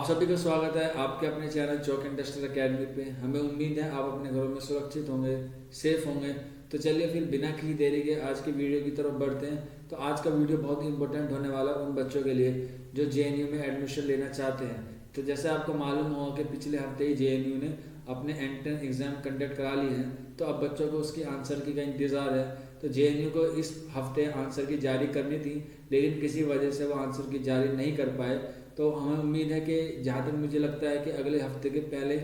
सभी का स्वागत है आपके अपने चैनल चौक इंडस्ट्रियल एकेडमी पे। हमें उम्मीद है आप अपने घरों में सुरक्षित होंगे, सेफ होंगे। तो चलिए फिर बिना किसी देरी के आज की वीडियो की तरफ बढ़ते हैं। तो आज का वीडियो बहुत ही इंपॉर्टेंट होने वाला है उन बच्चों के लिए जो जेएनयू में एडमिशन लेना चाहते हैं। तो जैसे आपको मालूम होगा कि पिछले हफ्ते ही जेएनयू ने अपने एंट्रेंस एग्जाम कंडक्ट करा लिए हैं, तो अब बच्चों को उसकी आंसर की का इंतज़ार है। तो जेएनयू को इस हफ्ते आंसर की जारी करनी थी, लेकिन किसी वजह से वो आंसर की जारी नहीं कर पाए। तो हमें उम्मीद है कि जहाँ तक मुझे लगता है कि अगले हफ्ते के पहले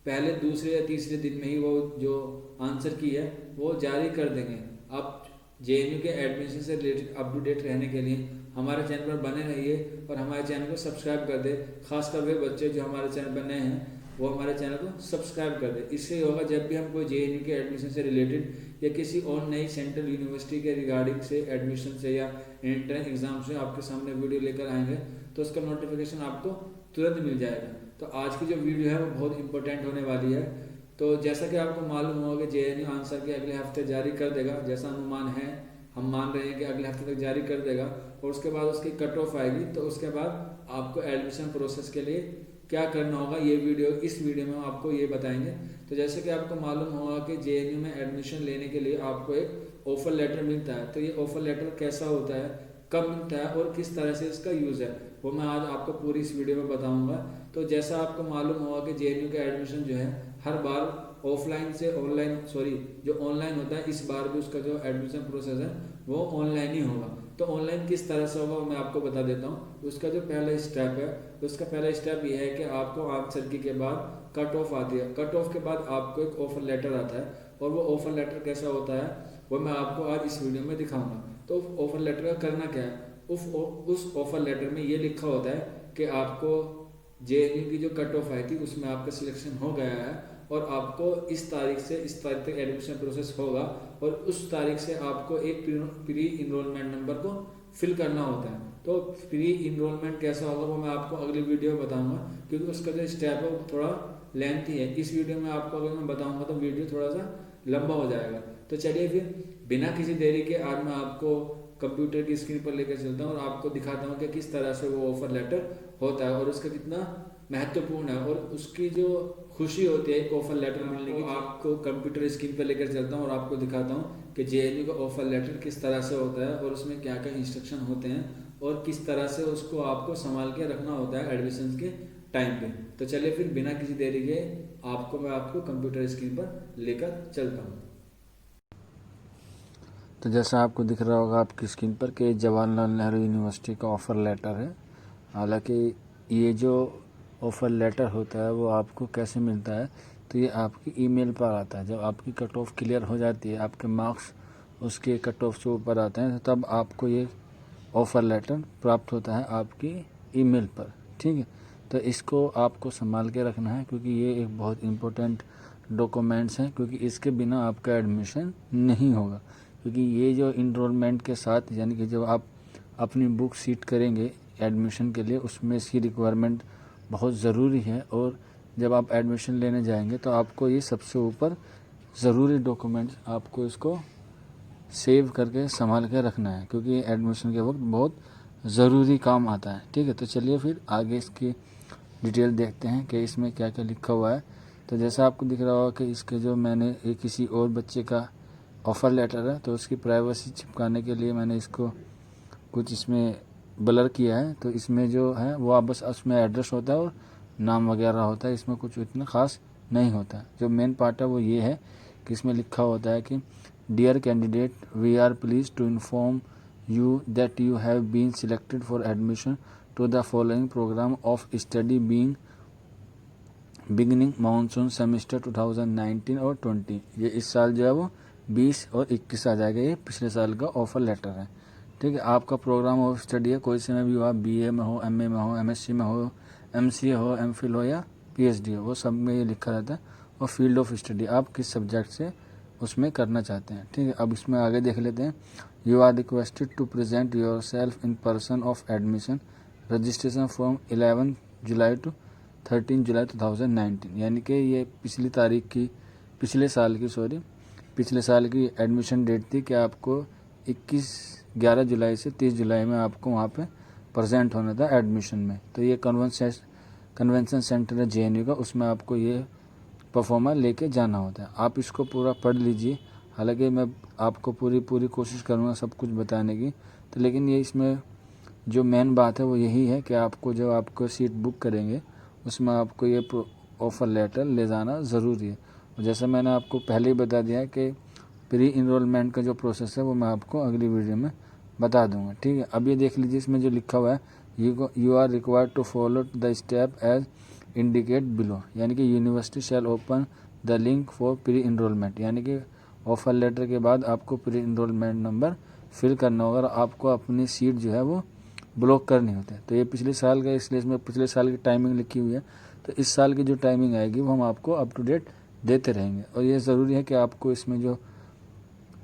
पहले दूसरे या तीसरे दिन में ही वो जो आंसर की है वो जारी कर देंगे। आप जेएनयू के एडमिशन से रिलेटेड अप टू डेट रहने के लिए हमारे चैनल पर बने रहिए और हमारे चैनल को सब्सक्राइब कर दे। खासकर वे बच्चे जो हमारे चैनल पर नए हैं वो हमारे चैनल को सब्सक्राइब कर दे। इससे होगा जब भी हम कोई जेएनयू के एडमिशन से रिलेटेड या किसी और नई सेंट्रल यूनिवर्सिटी के रिगार्डिंग से एडमिशन से या एंट्रेंस एग्जाम से आपके सामने वीडियो लेकर आएंगे तो उसका नोटिफिकेशन आपको तुरंत मिल जाएगा। तो आज की जो वीडियो है वो बहुत इंपॉर्टेंट होने वाली है। तो जैसा कि आपको मालूम होगा कि जेएनयू आंसर के अगले हफ्ते जारी कर देगा, जैसा अनुमान है, हम मान रहे हैं कि अगले हफ्ते तक जारी कर देगा और उसके बाद उसकी कट ऑफ आएगी। तो उसके बाद आपको एडमिशन प्रोसेस के लिए क्या करना होगा इस वीडियो में हम आपको ये बताएंगे। तो जैसे कि आपको मालूम होगा कि जेएनयू में एडमिशन लेने के लिए आपको एक ऑफर लेटर मिलता है। तो ये ऑफर लेटर कैसा होता है, कब मिलता है और किस तरह से इसका यूज़ है, वो मैं आज आपको पूरी इस वीडियो में बताऊंगा। तो जैसा आपको मालूम होगा कि जेएनयू का एडमिशन जो है हर बार ऑफलाइन से ऑनलाइन जो ऑनलाइन होता है, इस बार भी उसका जो एडमिशन प्रोसेस है वो ऑनलाइन ही होगा। तो ऑनलाइन किस तरह से होगा वो मैं आपको बता देता हूँ। उसका जो पहला स्टेप है, उसका पहला स्टेप ये है कि आपको आंसर की के बाद कट ऑफ आती है। कट ऑफ के बाद आपको एक ऑफर लेटर आता है और वो ऑफर लेटर कैसा होता है वो मैं आपको आज इस वीडियो में दिखाऊंगा। तो ऑफर लेटर का करना क्या है, उस ऑफर लेटर में ये लिखा होता है कि आपको जेएनयू की जो कट ऑफ आई थी उसमें आपका सिलेक्शन हो गया है और आपको इस तारीख से इस तारीख तक एडमिशन प्रोसेस होगा और उस तारीख से आपको एक प्री इनरोलमेंट नंबर को फिल करना होता है। तो प्री इनरोलमेंट कैसा होगा वो मैं आपको अगली वीडियो में बताऊंगा, क्योंकि उसका जो स्टेप है वो थोड़ा लेंथी है। इस वीडियो में आपको अगर मैं बताऊंगा तो वीडियो थोड़ा सा लंबा हो जाएगा। तो चलिए फिर बिना किसी देरी के आज मैं आपको कंप्यूटर की स्क्रीन पर लेकर चलता हूँ और आपको दिखाता हूँ कि किस तरह से वो ऑफर लेटर होता है और उसका कितना महत्वपूर्ण है और उसकी जो खुशी होती है एक ऑफर लेटर मिलने की। आपको कंप्यूटर स्क्रीन पर लेकर चलता हूँ और आपको दिखाता हूँ कि जेएनयू का ऑफर लेटर किस तरह से होता है और उसमें क्या क्या इंस्ट्रक्शन होते हैं और किस तरह से उसको आपको संभाल के रखना होता है एडमिशन के टाइम पे। तो चलिए फिर बिना किसी देरी के मैं आपको कंप्यूटर स्क्रीन पर लेकर चलता हूँ। तो जैसा आपको दिख रहा होगा आपकी स्क्रीन पर कि जवाहरलाल नेहरू यूनिवर्सिटी का ऑफ़र लेटर है। हालांकि ये जो ऑफ़र लेटर होता है वो आपको कैसे मिलता है, तो ये आपकी ईमेल पर आता है। जब आपकी कट ऑफ क्लियर हो जाती है, आपके मार्क्स उसके कट ऑफ से ऊपर आते हैं, तब आपको ये ऑफ़र लेटर प्राप्त होता है आपकी ईमेल पर। ठीक है, तो इसको आपको संभाल के रखना है क्योंकि ये एक बहुत इम्पोर्टेंट डॉक्यूमेंट्स हैं, क्योंकि इसके बिना आपका एडमिशन नहीं होगा। क्योंकि ये जो इनरोलमेंट के साथ, यानी कि जब आप अपनी बुक सीट करेंगे एडमिशन के लिए, उसमें इसकी रिक्वायरमेंट बहुत ज़रूरी है। और जब आप एडमिशन लेने जाएंगे तो आपको ये सबसे ऊपर ज़रूरी डॉक्यूमेंट्स आपको इसको सेव करके संभाल के रखना है, क्योंकि एडमिशन के वक्त बहुत ज़रूरी काम आता है। ठीक है, तो चलिए फिर आगे इसकी डिटेल देखते हैं कि इसमें क्या क्या लिखा हुआ है। तो जैसा आपको दिख रहा होगा कि इसके जो मैंने एक किसी और बच्चे का ऑफ़र लेटर है, तो उसकी प्राइवेसी चिपकाने के लिए मैंने इसको कुछ इसमें ब्लर किया है। तो इसमें जो है वो आप बस उसमें एड्रेस होता है और नाम वगैरह होता है, इसमें कुछ इतना ख़ास नहीं होता। जो मेन पार्ट है वो ये है कि इसमें लिखा होता है कि dear candidate, we are please to inform you that you have been selected for admission to the following program of study beginning monsoon semester 2019 और 20। ये इस साल जो है वो 20 और 21 आ जाएगा। ये पिछले साल का ऑफर लेटर है। ठीक है, आपका प्रोग्राम ऑफ स्टडी है, कोई से में भी हो, आप बीए में हो, एमए में हो, एमएससी में हो, एमसीए हो, एमफिल हो या पीएचडी हो, वो सब में ये लिखा रहता है। और फील्ड ऑफ स्टडी आप किस सब्जेक्ट से उसमें करना चाहते हैं। ठीक है, अब इसमें आगे देख लेते हैं। You are requested to present yourself in person of admission registration from 11 July to 13 July 2019। यानी कि ये पिछले साल की एडमिशन डेट थी कि आपको 11 जुलाई से 30 जुलाई में आपको वहाँ पे प्रेजेंट होना था एडमिशन में। तो ये कन्वेंशन सेंटर है JNU का, उसमें आपको ये परफॉर्मर लेके जाना होता है। आप इसको पूरा पढ़ लीजिए, हालांकि मैं आपको पूरी कोशिश करूँगा सब कुछ बताने की, तो लेकिन ये इसमें जो मेन बात है वो यही है कि आपको जो आपको सीट बुक करेंगे उसमें आपको ये ऑफ़र लेटर ले जाना ज़रूरी है। और जैसे मैंने आपको पहले ही बता दिया है कि प्री इनरोलमेंट का जो प्रोसेस है वो मैं आपको अगली वीडियो में बता दूंगा, ठीक है। अब ये देख लीजिए, इसमें जो लिखा हुआ है you are required to follow the step as indicate below, यानी कि university shall open the link for pre enrolment, यानी कि ऑफ़र लेटर के बाद आपको प्री इनरोलमेंट नंबर फिल करना होगा और आपको अपनी सीट जो है वो ब्लॉक करनी होती है। तो ये पिछले साल का, इसलिए इसमें पिछले साल की टाइमिंग लिखी हुई है, तो इस साल की जो टाइमिंग आएगी वो हम आपको अप टू डेट देते रहेंगे। और ये ज़रूरी है कि आपको इसमें जो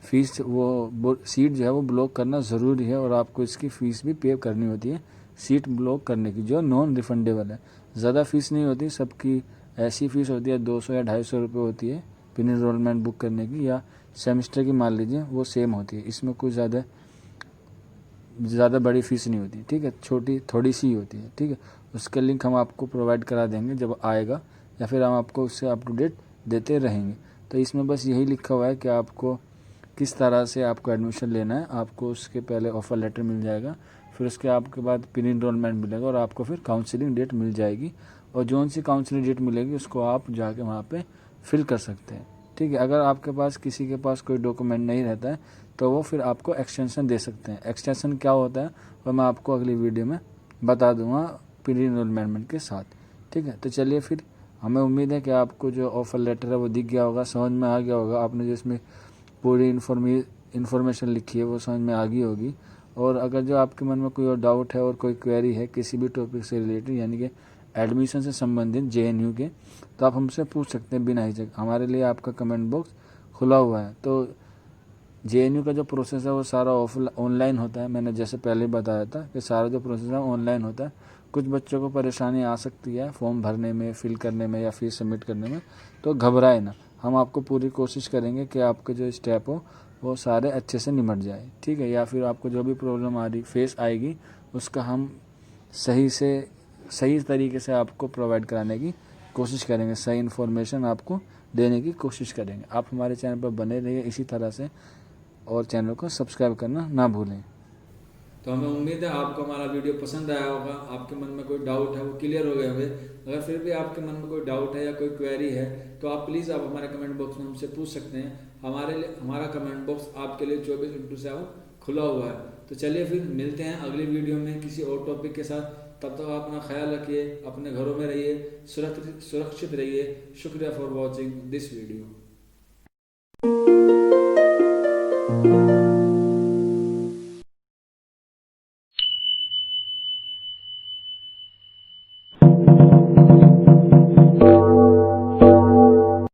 फ़ीस वो सीट जो है वो ब्लॉक करना ज़रूरी है, और आपको इसकी फ़ीस भी पे करनी होती है सीट ब्लॉक करने की, जो नॉन रिफंडेबल है। ज़्यादा फ़ीस नहीं होती, सबकी ऐसी फ़ीस होती है 200 या 250 रुपये होती है प्री इनरोलमेंट बुक करने की, या सेमेस्टर की मान लीजिए वो सेम होती है। इसमें कोई ज़्यादा बड़ी फ़ीस नहीं होती, ठीक है, छोटी थोड़ी सी होती है, ठीक है। उसका लिंक हम आपको प्रोवाइड करा देंगे जब आएगा, या फिर हम आपको उससे अप टू डेट देते रहेंगे। तो इसमें बस यही लिखा हुआ है कि आपको किस तरह से आपको एडमिशन लेना है। आपको उसके पहले ऑफ़र लेटर मिल जाएगा, फिर उसके आपके बाद प्री इनरोलमेंट मिलेगा, और आपको फिर काउंसलिंग डेट मिल जाएगी, और जो सी काउंसलिंग डेट मिलेगी उसको आप जाके वहाँ पे फिल कर सकते हैं, ठीक है। अगर आपके पास किसी के पास कोई डॉक्यूमेंट नहीं रहता है तो वो फिर आपको एक्सटेंशन दे सकते हैं। एक्सटेंशन क्या होता है वो मैं आपको अगली वीडियो में बता दूंगा प्री इनरोलमेंट के साथ, ठीक है। तो चलिए फिर, हमें उम्मीद है कि आपको जो ऑफ़र लेटर है वो दिख गया होगा, समझ में आ गया होगा, आपने जो इसमें पूरी इन्फॉर्मेशन लिखी है वो समझ में आ गई होगी। और अगर जो आपके मन में कोई और डाउट है और कोई क्वेरी है किसी भी टॉपिक से रिलेटेड, यानी कि एडमिशन से संबंधित JNU के, तो आप हमसे पूछ सकते हैं बिना हिचक। हमारे लिए आपका कमेंट बॉक्स खुला हुआ है। तो JNU का जो प्रोसेस है वो सारा ऑनलाइन होता है। मैंने जैसे पहले बताया था कि सारा जो प्रोसेस है ऑनलाइन होता है। कुछ बच्चों को परेशानी आ सकती है फॉर्म भरने में, फिल करने में या फीस सबमिट करने में, तो घबराए ना, हम आपको पूरी कोशिश करेंगे कि आपके जो स्टेप हो वो सारे अच्छे से निमट जाए, ठीक है। या फिर आपको जो भी प्रॉब्लम आ रही फेस आएगी उसका हम सही तरीके से आपको प्रोवाइड कराने की कोशिश करेंगे, सही इन्फॉर्मेशन आपको देने की कोशिश करेंगे। आप हमारे चैनल पर बने रहिए इसी तरह से, और चैनल को सब्सक्राइब करना ना भूलें। तो हमें उम्मीद है आपको हमारा वीडियो पसंद आया होगा, आपके मन में कोई डाउट है वो क्लियर हो गए होंगे। अगर फिर भी आपके मन में कोई डाउट है या कोई क्वेरी है तो आप प्लीज़ आप हमारे कमेंट बॉक्स में हमसे पूछ सकते हैं। हमारा कमेंट बॉक्स आपके लिए 24/7 खुला हुआ है। तो चलिए फिर मिलते हैं अगली वीडियो में किसी और टॉपिक के साथ। तब तक आप अपना ख्याल रखिए, अपने घरों में रहिए, सुरक्षित रहिए। शुक्रिया फॉर वॉचिंग दिस वीडियो।